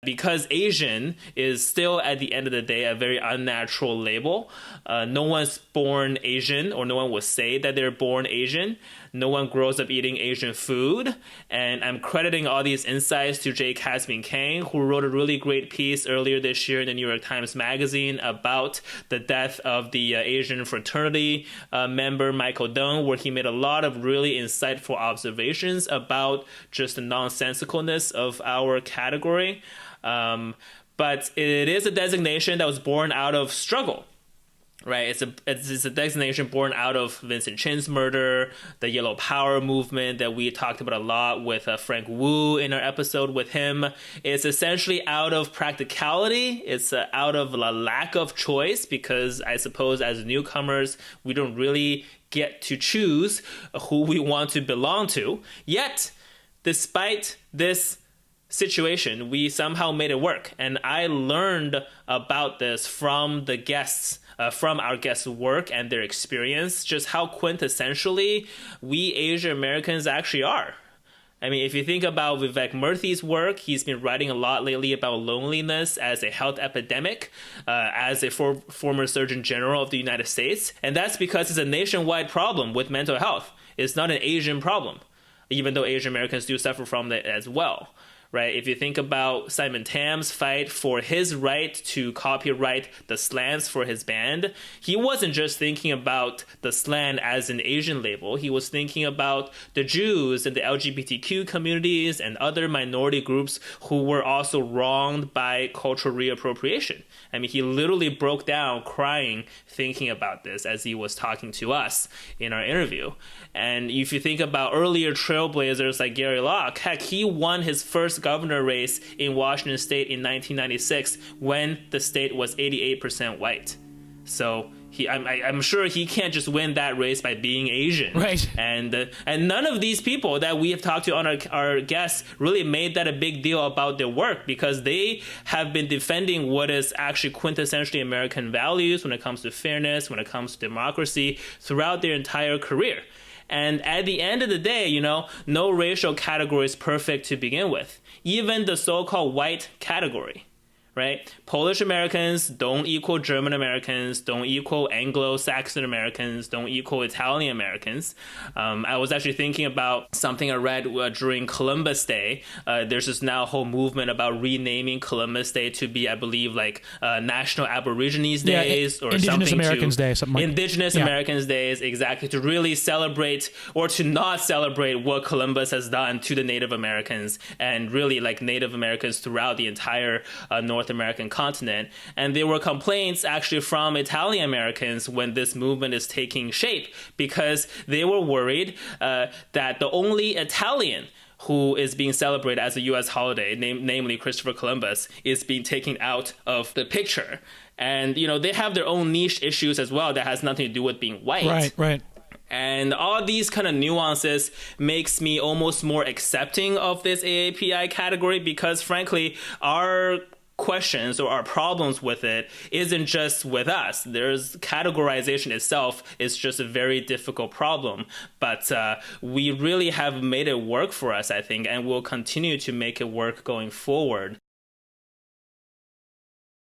because Asian is still, at the end of the day, a very unnatural label. No one's born Asian, or no one will say that they're born Asian. No one grows up eating Asian food. And I'm crediting all these insights to J. Kasmin Kang, who wrote a really great piece earlier this year in the New York Times Magazine about the death of the Asian fraternity member Michael Deng, where he made a lot of really insightful observations about just the nonsensicalness of our category. But it is a designation that was born out of struggle. Right, it's a designation born out of Vincent Chin's murder, the Yellow Power movement that we talked about a lot with Frank Wu in our episode with him. It's essentially out of practicality. It's out of a lack of choice, because I suppose as newcomers, we don't really get to choose who we want to belong to. Yet, despite this situation, we somehow made it work. And I learned about this from the guests, from our guests' work and their experience, just how quintessentially we Asian Americans actually are. I mean, if you think about Vivek Murthy's work, he's been writing a lot lately about loneliness as a health epidemic, as a former Surgeon General of the United States. And that's because it's a nationwide problem with mental health. It's not an Asian problem, even though Asian Americans do suffer from it as well. Right? If you think about Simon Tam's fight for his right to copyright the slants for his band, he wasn't just thinking about the slant as an Asian label. He was thinking about the Jews and the LGBTQ communities and other minority groups who were also wronged by cultural reappropriation. I mean, he literally broke down crying thinking about this as he was talking to us in our interview. And if you think about earlier trailblazers like Gary Locke, heck, he won his first governor race in Washington State in 1996 when the state was 88% white. So I'm sure he can't just win that race by being Asian. Right. And none of these people that we have talked to on our guests really made that a big deal about their work, because they have been defending what is actually quintessentially American values when it comes to fairness, when it comes to democracy, throughout their entire career. And at the end of the day, no racial category is perfect to begin with. Even the so-called white category, right? Polish Americans don't equal German Americans, don't equal Anglo-Saxon Americans, don't equal Italian Americans. I was actually thinking about something I read during Columbus Day. There's this now whole movement about renaming Columbus Day to be, I believe, like National Aborigines Days, or Indigenous something. Americans Day, something like Indigenous Americans Days, exactly, to really celebrate or to not celebrate what Columbus has done to the Native Americans and really like Native Americans throughout the entire North American continent. And there were complaints actually from Italian Americans when this movement is taking shape, because they were worried that the only Italian who is being celebrated as a U.S. holiday, namely Christopher Columbus, is being taken out of the picture. And, they have their own niche issues as well that has nothing to do with being white. Right. And all these kind of nuances makes me almost more accepting of this AAPI category, because frankly, our questions or our problems with it isn't just with us. There's categorization itself is just a very difficult problem, but we really have made it work for us, I think, and we'll continue to make it work going forward.